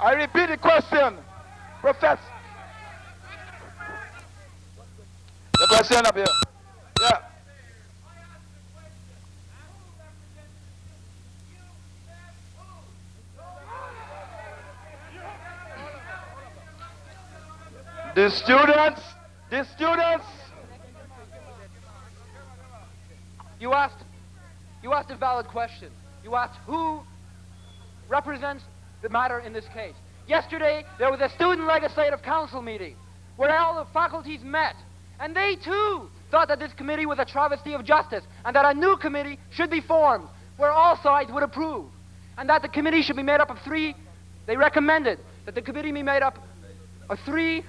I repeat the question. Professor. The question up here. Yeah. The students. You asked a valid question. You asked who represents the matter in this case. Yesterday, there was a student legislative council meeting where all the faculties met, and they too thought that this committee was a travesty of justice and that a new committee should be formed where all sides would approve, and that the committee should be made up of three. They recommended that the committee be made up of three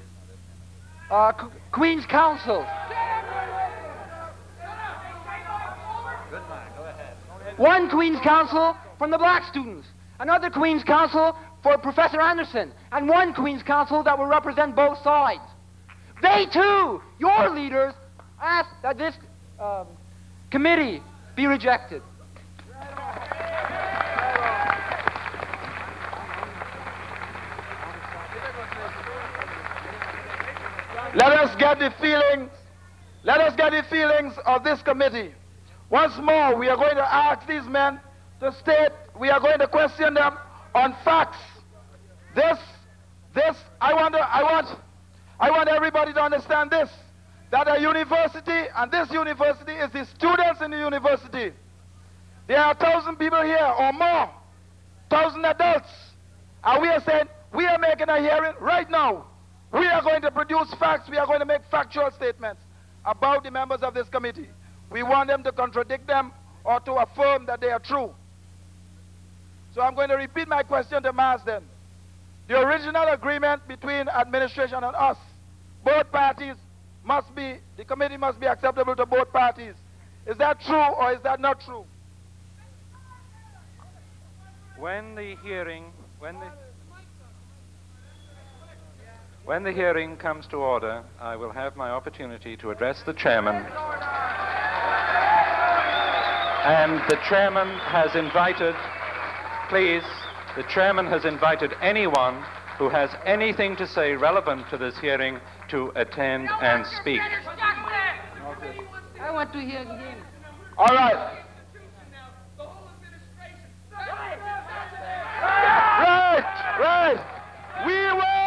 Queen's Counsels. One Queen's Counsel from the black students, another Queen's Counsel for Professor Anderson, and one Queen's Counsel that will represent both sides. They too, your leaders, asked that this committee be rejected. Let us get the feelings of this committee. Once more, we are going to ask these men to state, we are going to question them on facts. I want everybody to understand this, that a university, and this university is the students in the university. There are 1,000 people here or more, 1,000 adults. And we are saying, we are making a hearing right now. We are going to produce facts. We are going to make factual statements about the members of this committee. We want them to contradict them or to affirm that they are true. So I'm going to repeat my question to Marsden. The original agreement between administration and us, both parties the committee must be acceptable to both parties. Is that true or is that not true? When the hearing comes to order, I will have my opportunity to address the chairman. And the chairman has invited, the chairman has invited anyone who has anything to say relevant to this hearing to attend and speak. I want to hear him. All right. Right. We want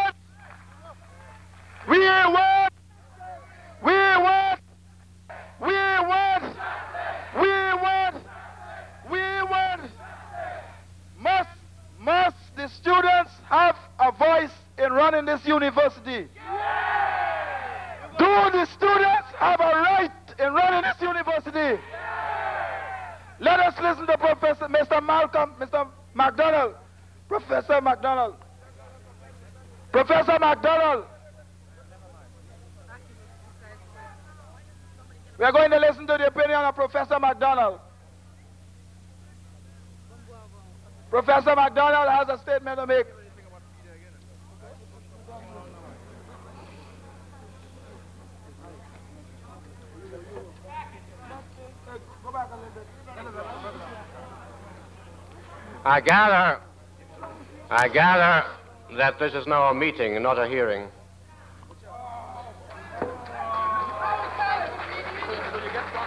must the students have a voice in running this university? Do the students have a right in running this university? Let us listen to Professor Mr. McDonald. Professor McDonald. We are going to listen to the opinion of Professor McDonald. Professor McDonald has a statement to make. I gather that this is now a meeting and not a hearing.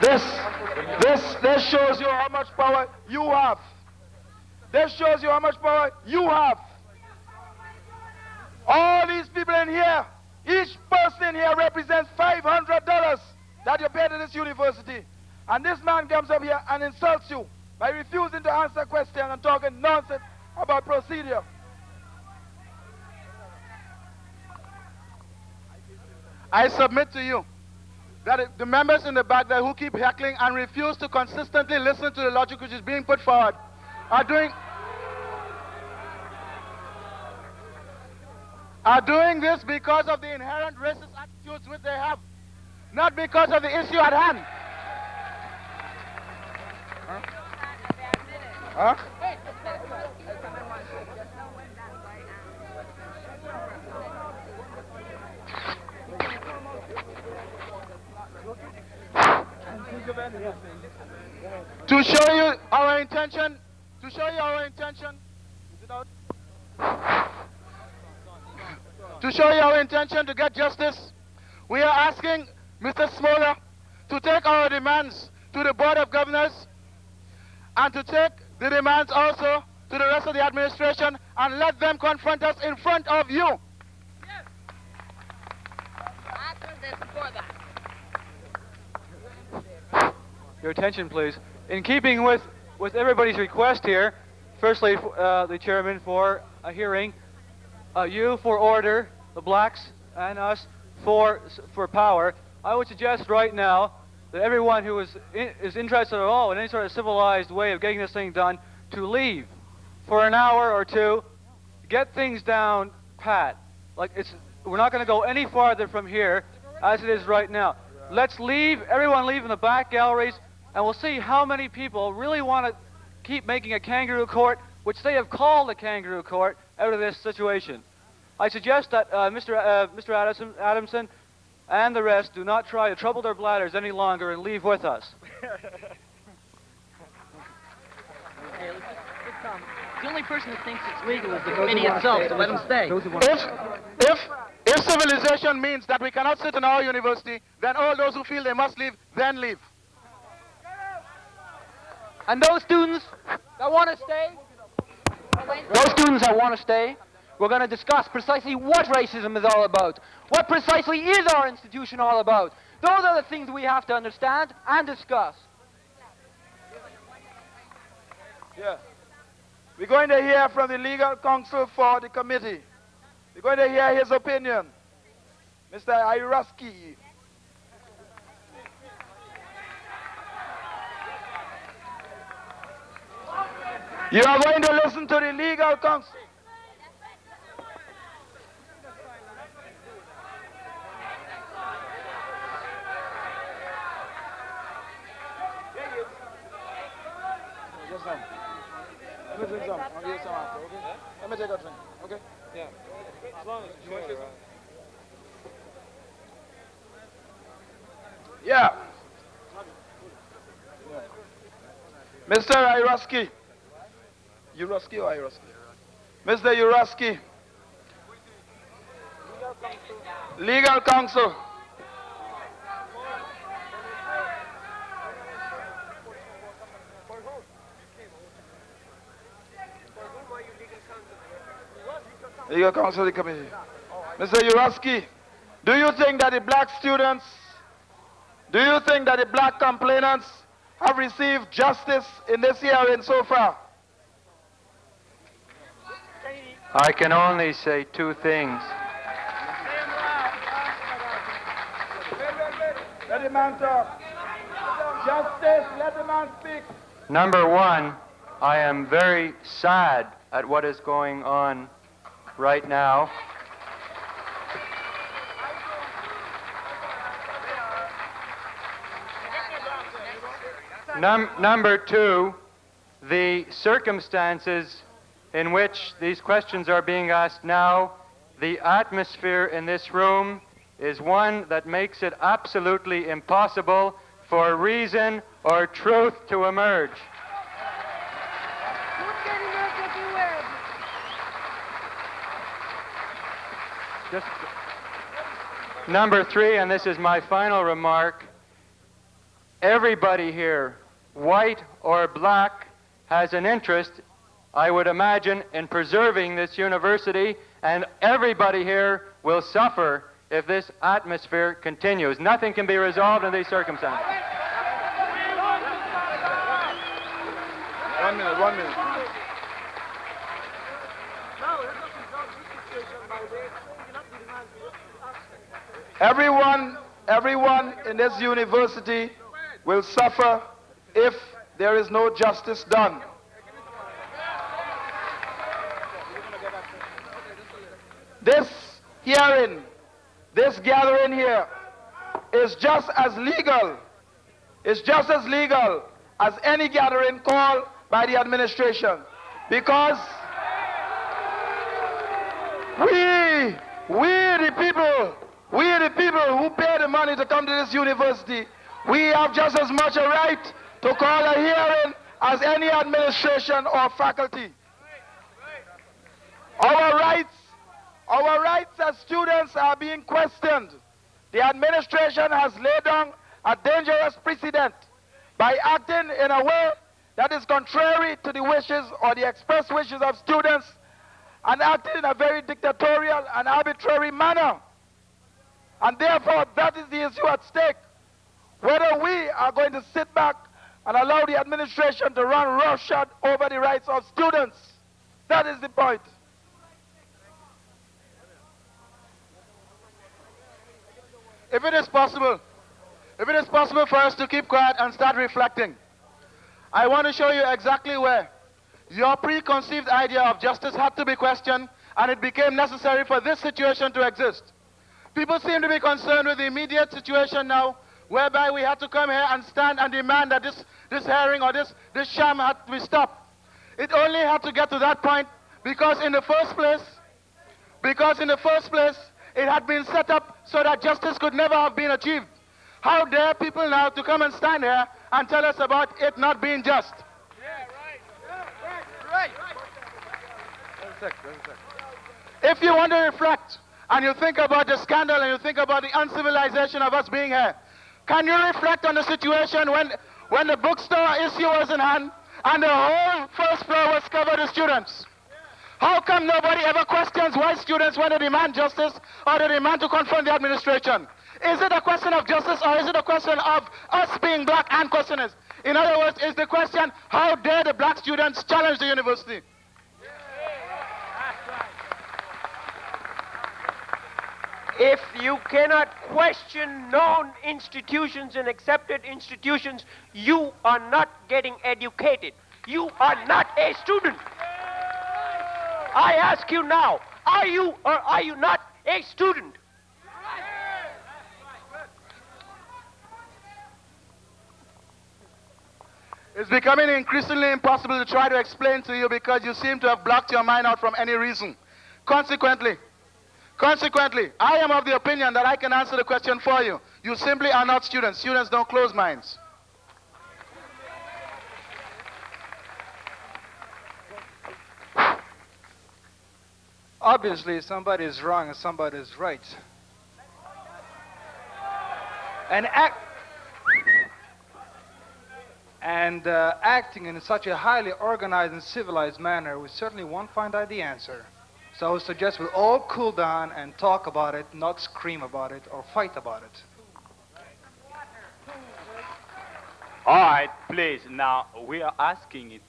This shows you how much power you have. This shows you how much power you have. All these people in here, each person here represents $500 that you pay to this university. And this man comes up here and insults you by refusing to answer questions and talking nonsense about procedure. I submit to you that the members in the back there who keep heckling and refuse to consistently listen to the logic which is being put forward are doing this because of the inherent racist attitudes which they have, not because of the issue at hand. Huh? To show you our intention, to show you our intention to get justice, we are asking Mr. Smoller to take our demands to the Board of Governors and to take the demands also to the rest of the administration and let them confront us in front of you. Yes. I couldn't support that. Your attention, please. In keeping with everybody's request here, firstly, the chairman for a hearing, you for order, the blacks and us for power, I would suggest right now that everyone who is interested at all in any sort of civilized way of getting this thing done to leave for an hour or two, get things down pat. We're not going to go any farther from here as it is right now. Let's leave, everyone leave in the back galleries, and we'll see how many people really want to keep making a kangaroo court, which they have called a kangaroo court, out of this situation. I suggest that Mr. Adamson and the rest do not try to trouble their bladders any longer and leave with us. The only person who thinks it's legal is the committee itself, so let them stay. If civilization means that we cannot sit in our university, then all those who feel they must leave, then leave. And those students that want to stay, we're going to discuss precisely what racism is all about. What precisely is our institution all about? Those are the things we have to understand and discuss. Yeah. We're going to hear from the legal counsel for the committee. We're going to hear his opinion. Mr. Iraski. You are going to listen to the legal counsel. Let me drink some. I'll give you some after, okay? Let me take a drink, okay? Yeah. As long as you want Yeah. Mr. Iraski. Uraski or Iraski? Mr. Uraski. Legal counsel. Legal counsel of the committee. Mr. Uraski, do you think that the black students, do you think that the black complainants have received justice in this hearing so far? I can only say two things. Let the man talk. Justice, let the man speak. Number one, I am very sad at what is going on right now. Number two, the circumstances in which these questions are being asked now, the atmosphere in this room is one that makes it absolutely impossible for reason or truth to emerge. Just number three, and this is my final remark, everybody here, white or black, has an interest, I would imagine, in preserving this university, and everybody here will suffer if this atmosphere continues. Nothing can be resolved in these circumstances. 1 minute, 1 minute. Everyone in this university will suffer if there is no justice done. This hearing, this gathering here is just as legal as any gathering called by the administration, because we the people who pay the money to come to this university, we have just as much a right to call a hearing as any administration or faculty. Our Our rights as students are being questioned. The administration has laid down a dangerous precedent by acting in a way that is contrary to the wishes or the express wishes of students and acting in a very dictatorial and arbitrary manner. And therefore, that is the issue at stake. Whether we are going to sit back and allow the administration to run roughshod over the rights of students. That is the point. If it is possible for us to keep quiet and start reflecting, I want to show you exactly where your preconceived idea of justice had to be questioned, and it became necessary for this situation to exist. People seem to be concerned with the immediate situation now, whereby we had to come here and stand and demand that this hearing or this sham had to be stopped. It only had to get to that point because in the first place, it had been set up so that justice could never have been achieved. How dare people now to come and stand here and tell us about it not being just? Right. If you want to reflect and you think about the scandal and you think about the uncivilization of us being here, can you reflect on the situation when the bookstore issue was in hand and the whole first floor was covered with students? How come nobody ever questions why students want to demand justice or they demand to confront the administration? Is it a question of justice or is it a question of us being black and questioners? In other words, is the question, how dare the black students challenge the university? If you cannot question known institutions and accepted institutions, you are not getting educated. You are not a student. I ask you now, are you or are you not a student? It's becoming increasingly impossible to try to explain to you because you seem to have blocked your mind out from any reason. Consequently, I am of the opinion that I can answer the question for you. You simply are not students. Students don't close minds. Obviously, somebody is wrong and somebody is right. Acting in such a highly organized and civilized manner, we certainly won't find out the answer. So I would suggest we all cool down and talk about it, not scream about it or fight about it. All right, please. Now, we are asking it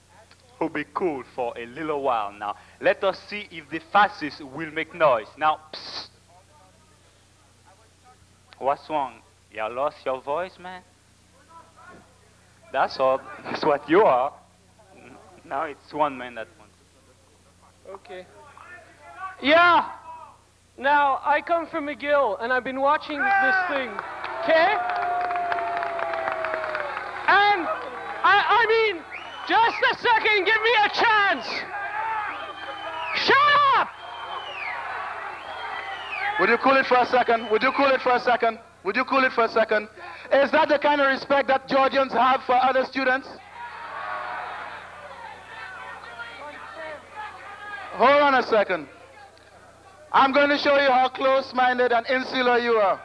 to be cool for a little while now. Let us see if the fascists will make noise. Now, psst. What's wrong? You lost your voice, man? That's all. That's what you are. Now it's one man that wants. Okay. Yeah. Now, I come from McGill, and I've been watching this thing. Okay? And, I mean, just a second, give me a chance. Shut up! Would you cool it for a second? Is that the kind of respect that Georgians have for other students? Hold on a second. I'm going to show you how close-minded and insular you are.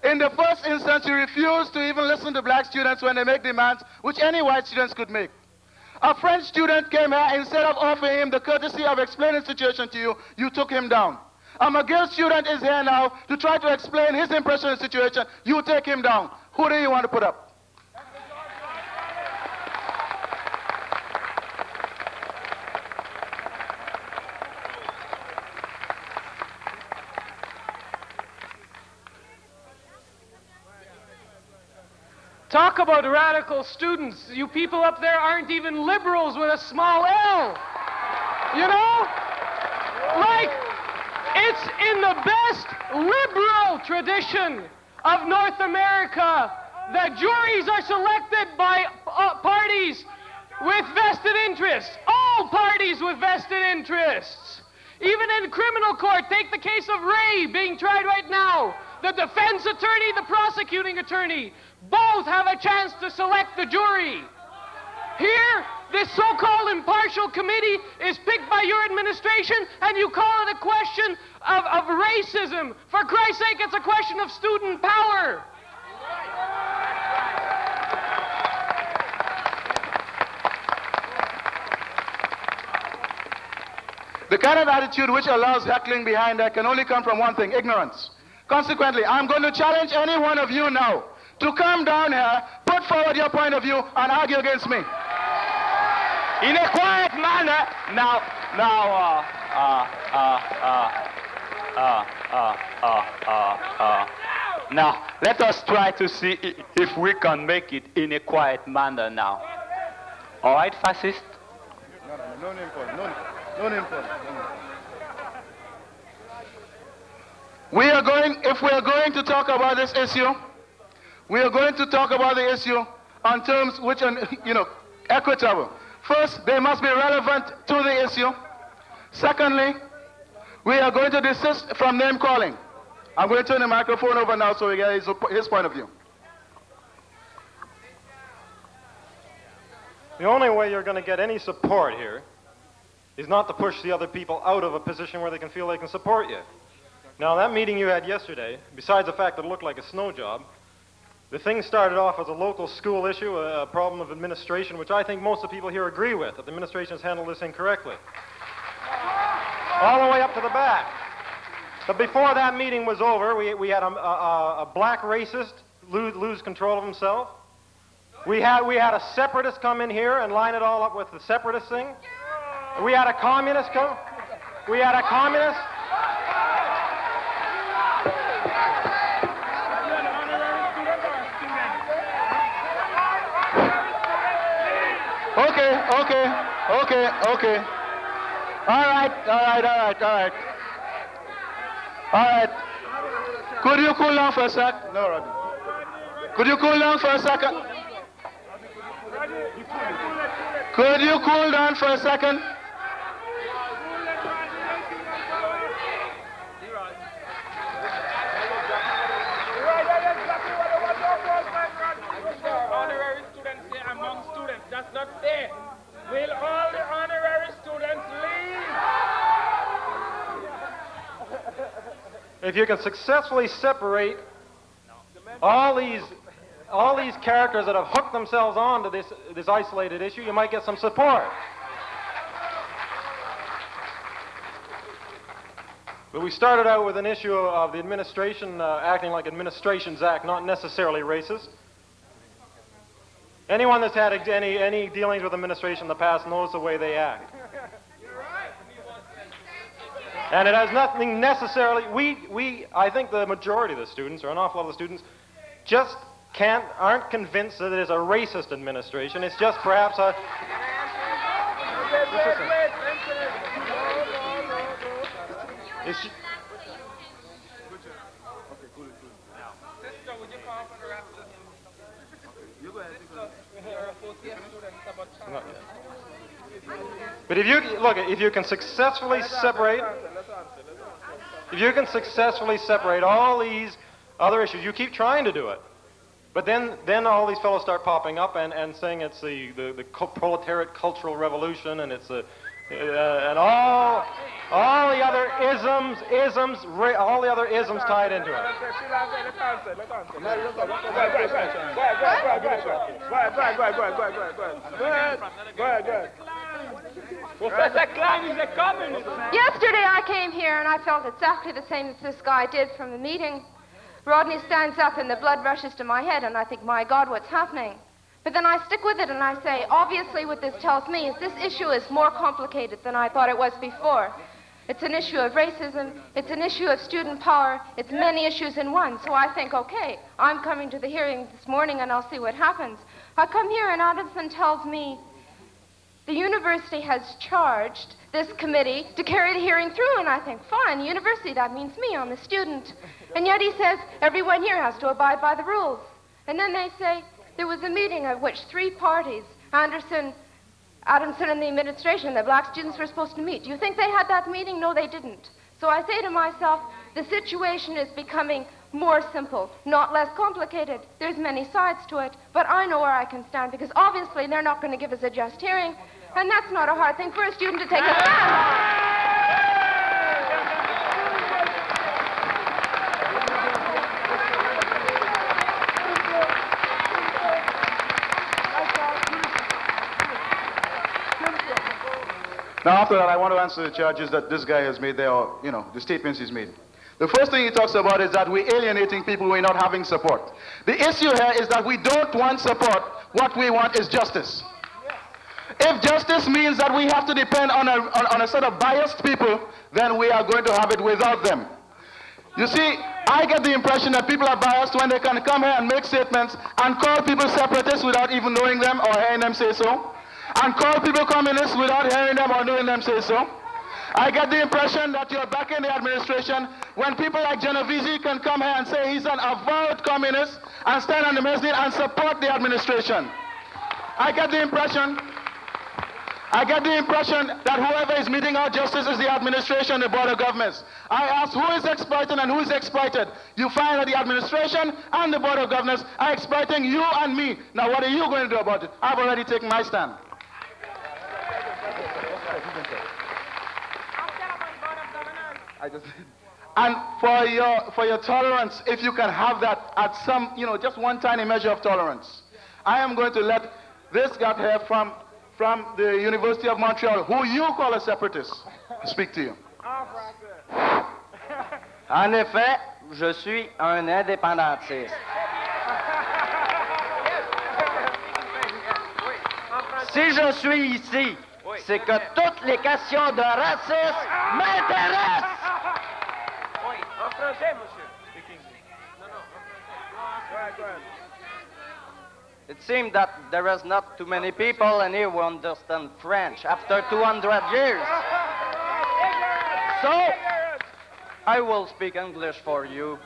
In the first instance, you refuse to even listen to black students when they make demands which any white students could make. A French student came here, instead of offering him the courtesy of explaining the situation to you, you took him down. A McGill student is here now to try to explain his impression of the situation. You take him down. Who do you want to put up? Talk about radical students. You people up there aren't even liberals with a small L. You know? Like, it's in the best liberal tradition of North America that juries are selected by parties with vested interests. All parties with vested interests. Even in criminal court, take the case of Ray being tried right now. The defense attorney, the prosecuting attorney, both have a chance to select the jury. Here, this so-called impartial committee is picked by your administration, and you call it a question of racism. For Christ's sake, it's a question of student power. The kind of attitude which allows heckling behind that can only come from one thing: ignorance. Consequently, I'm going to challenge any one of you now to come down here, put forward your point of view, and argue against me. In a quiet manner. Now, let us try to see if we can make it in a quiet manner now. All right, fascist? No name for it. No name for it. If we are going to talk about this issue, we are going to talk about the issue on terms which are, equitable. First, they must be relevant to the issue. Secondly, we are going to desist from name calling. I'm going to turn the microphone over now so we get his point of view. The only way you're going to get any support here is not to push the other people out of a position where they can feel they can support you. Now, that meeting you had yesterday, besides the fact that it looked like a snow job, the thing started off as a local school issue, a problem of administration, which I think most of the people here agree with, that the administration has handled this incorrectly. All the way up to the back. But before that meeting was over, we had a black racist lose control of himself. We had a separatist come in here and line it all up with the separatist thing. We had a communist come. We had a communist. Okay. All right. Could you cool down for a sec? No, Rodney. Could you cool down for a second? Could you cool down for a second? Honorary students say among students. That's not fair. Will all the honorary students leave? If you can successfully separate all these characters that have hooked themselves onto this isolated issue, you might get some support. But we started out with an issue of the administration acting like administrations act, not necessarily racist. Anyone that's had any dealings with administration in the past knows the way they act. And it has nothing necessarily, I think the majority of the students, or an awful lot of the students, just aren't convinced that it is a racist administration. It's just perhaps a... But if you can successfully separate all these other issues, you keep trying to do it. But then all these fellows start popping up and saying it's the proletariat cultural revolution, and it's and all the other all the other isms tied into it. Go ahead. Professor Klein is a communist. Yesterday I came here and I felt exactly the same as this guy did from the meeting. Rodney stands up and the blood rushes to my head and I think, my God, what's happening? But then I stick with it and I say, obviously what this tells me is this issue is more complicated than I thought it was before. It's an issue of racism, it's an issue of student power, it's many issues in one. So I think, okay, I'm coming to the hearing this morning and I'll see what happens. I come here and Addison tells me the university has charged this committee to carry the hearing through, and I think, fine, university, that means me, I'm a student. And yet he says everyone here has to abide by the rules. And then they say there was a meeting of which 3 parties, Adamson and the administration, the black students were supposed to meet. Do you think they had that meeting? No, they didn't. So I say to myself, the situation is becoming more simple, not less complicated. There's many sides to it, but I know where I can stand because obviously they're not going to give us a just hearing, and that's not a hard thing for a student to take a stand. Now, after that, I want to answer the charges that this guy has made there, or, the statements he's made. The first thing he talks about is that we're alienating people, we're not having support. The issue here is that we don't want support. What we want is justice. If justice means that we have to depend on a set of biased people, then we are going to have it without them. You see, I get the impression that people are biased when they can come here and make statements and call people separatists without even knowing them or hearing them say so, and call people communists without hearing them or knowing them say so. I get the impression that you're back in the administration when people like Genovese can come here and say he's an avowed communist and stand on the mezzanine and support the administration. I get the impression that whoever is meting out justice is the administration, the board of governors. I ask who is exploiting and who is exploited. You find that the administration and the board of governors are exploiting you and me. Now what are you going to do about it? I've already taken my stand. And for your tolerance, if you can have that at some, just one tiny measure of tolerance, I am going to let this guy here from the University of Montreal, who you call a separatist, speak to you. En effet, je suis un indépendantiste. Si je suis ici, c'est que toutes les questions de racisme m'intéressent. Oui, en français, monsieur. Go ahead. It seems that there is not too many people in here who understand French after 200 years. So, I will speak English for you.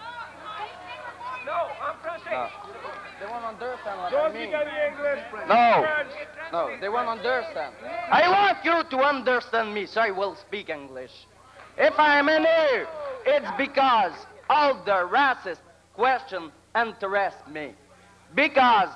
No, en français. They won't understand what Don't I mean. speak any English. No, they won't understand. I want you to understand me, so I will speak English. If I'm in here, it's because all the racist questions interest me. Because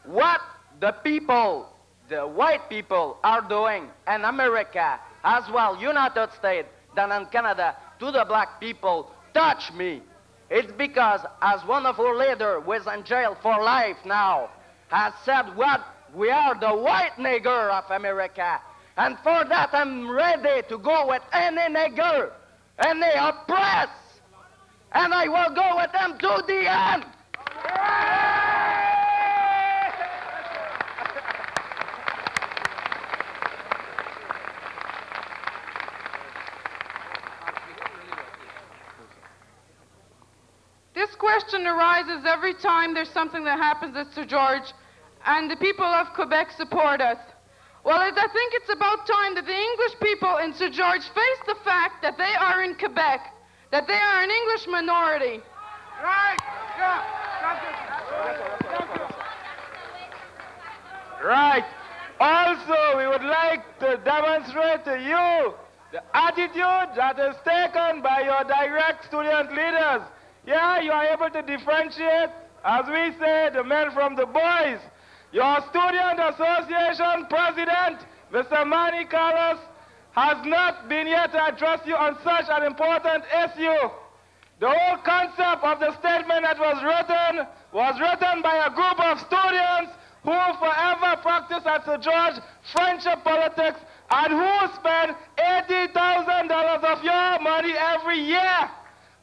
what the people, the white people, are doing in America, as well United States, than in Canada, to the black people, touch me. It's because, as one of our leaders who is in jail for life now, has said what we are the white nigger of America. And for that I'm ready to go with any nigger, any oppressed, and I will go with them to the end. This question arises every time there's something that happens at Sir George, and the people of Quebec support us. Well, I think it's about time that the English people in Sir George face the fact that they are in Quebec, that they are an English minority. Right. Yeah. Right. Also, we would like to demonstrate to you the attitude that is taken by your direct student leaders. Yeah, you are able to differentiate, as we say, the men from the boys. Your Student Association President, Mr. Manny Carlos, has not been here to address you on such an important issue. The whole concept of the statement that was written by a group of students who forever practice at St. George friendship politics and who spend $80,000 of your money every year.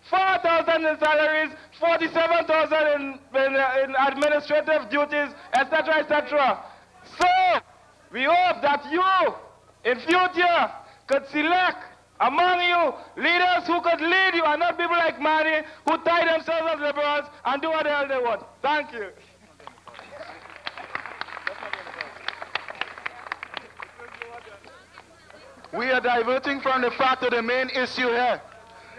4,000 in salaries, 47,000 in administrative duties, etc., etc. So, we hope that you, in future, could select among you leaders who could lead you and not people like Manny who tie themselves as liberals and do what the hell they want. Thank you. We are diverting from the fact of the main issue here.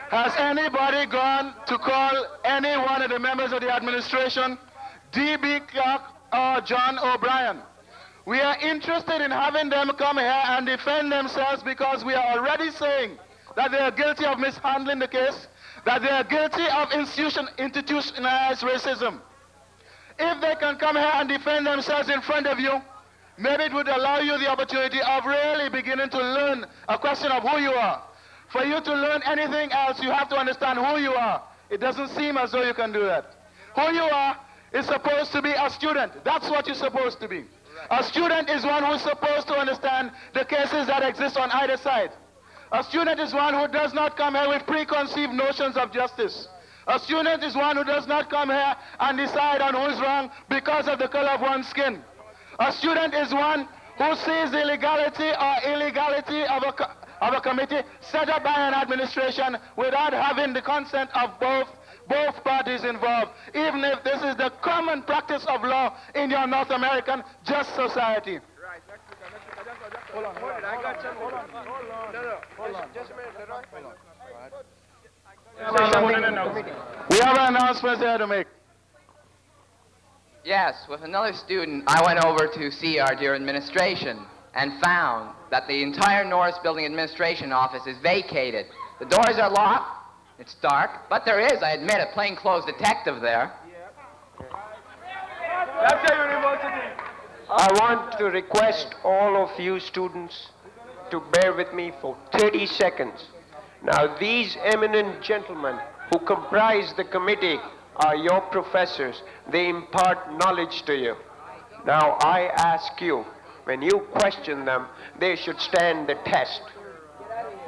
Has anybody gone to call any one of the members of the administration, D.B. Clark or John O'Brien? We are interested in having them come here and defend themselves because we are already saying that they are guilty of mishandling the case, that they are guilty of institutionalized racism. If they can come here and defend themselves in front of you, maybe it would allow you the opportunity of really beginning to learn a question of who you are. For you to learn anything else, you have to understand who you are. It doesn't seem as though you can do that. Who you are is supposed to be a student. That's what you're supposed to be. A student is one who's supposed to understand the cases that exist on either side. A student is one who does not come here with preconceived notions of justice. A student is one who does not come here and decide on who's wrong because of the color of one's skin. A student is one who sees the legality or illegality of a committee set up by an administration without having the consent of both parties involved, even if this is the common practice of law in your North American just society. Hold on. I got some. Hold on. Just a minute, Leroy. We have an announcement here to make. Yes, with another student, I went over to see our dear administration and found that the entire Norris Building administration office is vacated. The doors are locked, it's dark, but there is, I admit, a plainclothes detective there. That's a university. I want to request all of you students to bear with me for 30 seconds. Now, these eminent gentlemen who comprise the committee are your professors. They impart knowledge to you. Now, I ask you, when you question them, they should stand the test.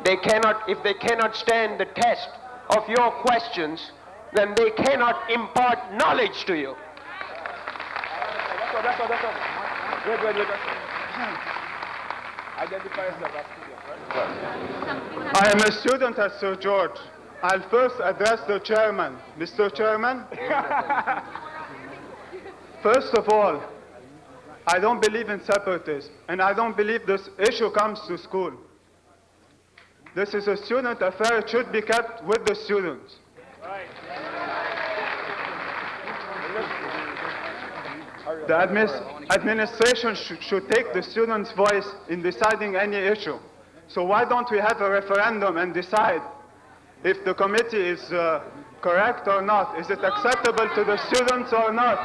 If they cannot stand the test of your questions, then they cannot impart knowledge to you. That's all. Wait. Identify yourself. I am a student at Sir George. I'll first address the chairman. Mr. Chairman, first of all, I don't believe in separatism, and I don't believe this issue comes to school. This is a student affair. It should be kept with the students. The administration should take the students' voice in deciding any issue. So why don't we have a referendum and decide if the committee is correct or not? Is it acceptable to the students or not?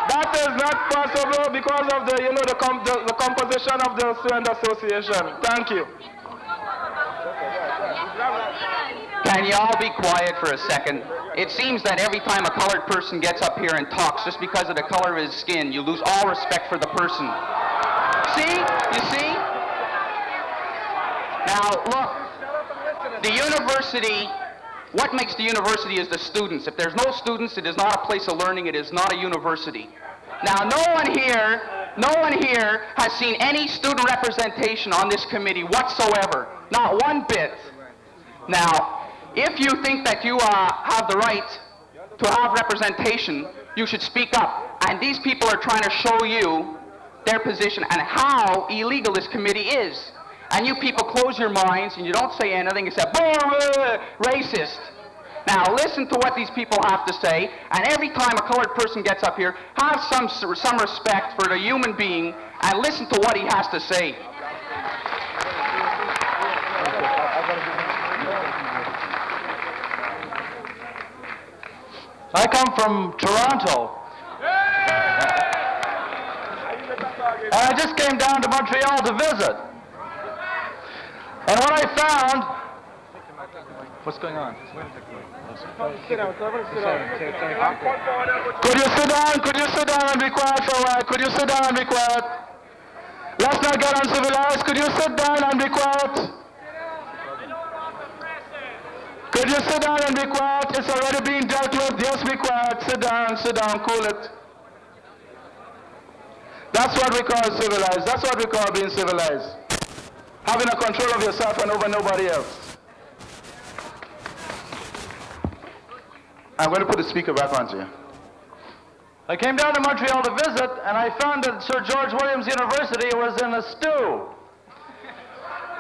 That is not possible because of the composition of the student association. Thank you. Can you all be quiet for a second? It seems that every time a colored person gets up here and talks, just because of the color of his skin, you lose all respect for the person. See? You see? Now, look, the university, what makes the university is the students. If there's no students, it is not a place of learning, it is not a university. Now, no one here has seen any student representation on this committee whatsoever. Not one bit. Now, if you think that you have the right to have representation, you should speak up. And these people are trying to show you their position and how illegal this committee is. And you people close your minds and you don't say anything except, racist. Now listen to what these people have to say, and every time a colored person gets up here, have some respect for the human being and listen to what he has to say. I come from Toronto. And I just came down to Montreal to visit. And what I found... What's going on? Could you sit down? Could you sit down and be quiet for a while? Could you sit down and be quiet? Let's not get uncivilized. Could you sit down and be quiet? Could you sit down and be quiet? It's already being dealt with. Just be quiet. Sit down, cool it. That's what we call civilized. That's what we call being civilized. Having a control of yourself and over nobody else. I'm going to put the speaker back on to you. I came down to Montreal to visit, and I found that Sir George Williams University was in a stew.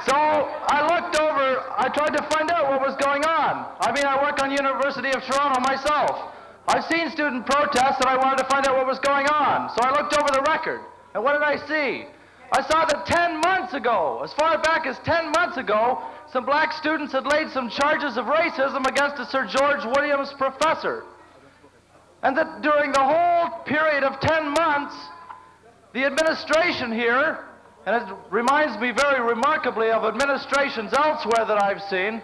So I looked over, I tried to find out what was going on. I mean, I work on University of Toronto myself. I've seen student protests, and I wanted to find out what was going on. So I looked over the record, and what did I see? I saw that 10 months ago, as far back as 10 months ago, some black students had laid some charges of racism against a Sir George Williams professor. And that during the whole period of 10 months, the administration here, and it reminds me very remarkably of administrations elsewhere that I've seen,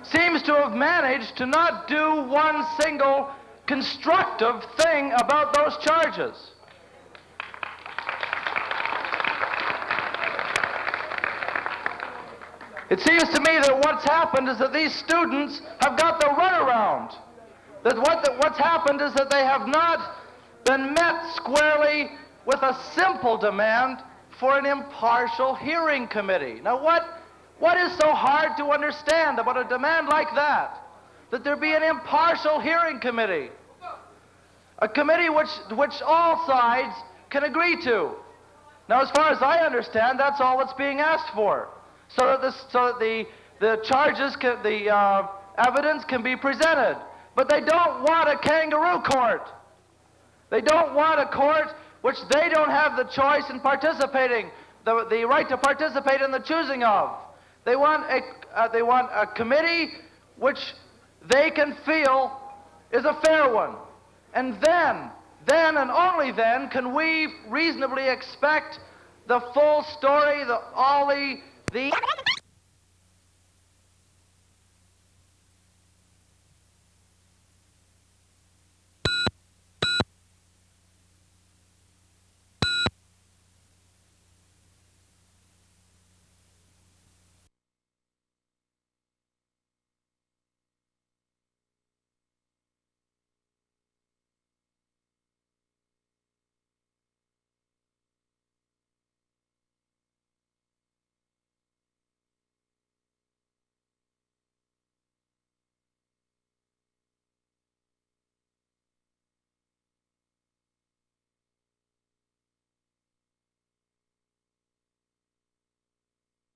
seems to have managed to not do one single constructive thing about those charges. It seems to me that what's happened is that these students have got the runaround. That what's happened is that they have not been met squarely with a simple demand for an impartial hearing committee. Now what is so hard to understand about a demand like that? That there be an impartial hearing committee. A committee which all sides can agree to. Now as far as I understand, that's all that's being asked for. So that the charges, the evidence can be presented. But they don't want a kangaroo court. They don't want a court which they don't have the choice in participating, the right to participate in the choosing of. They want a committee which they can feel is a fair one. And then and only then can we reasonably expect the full story, all the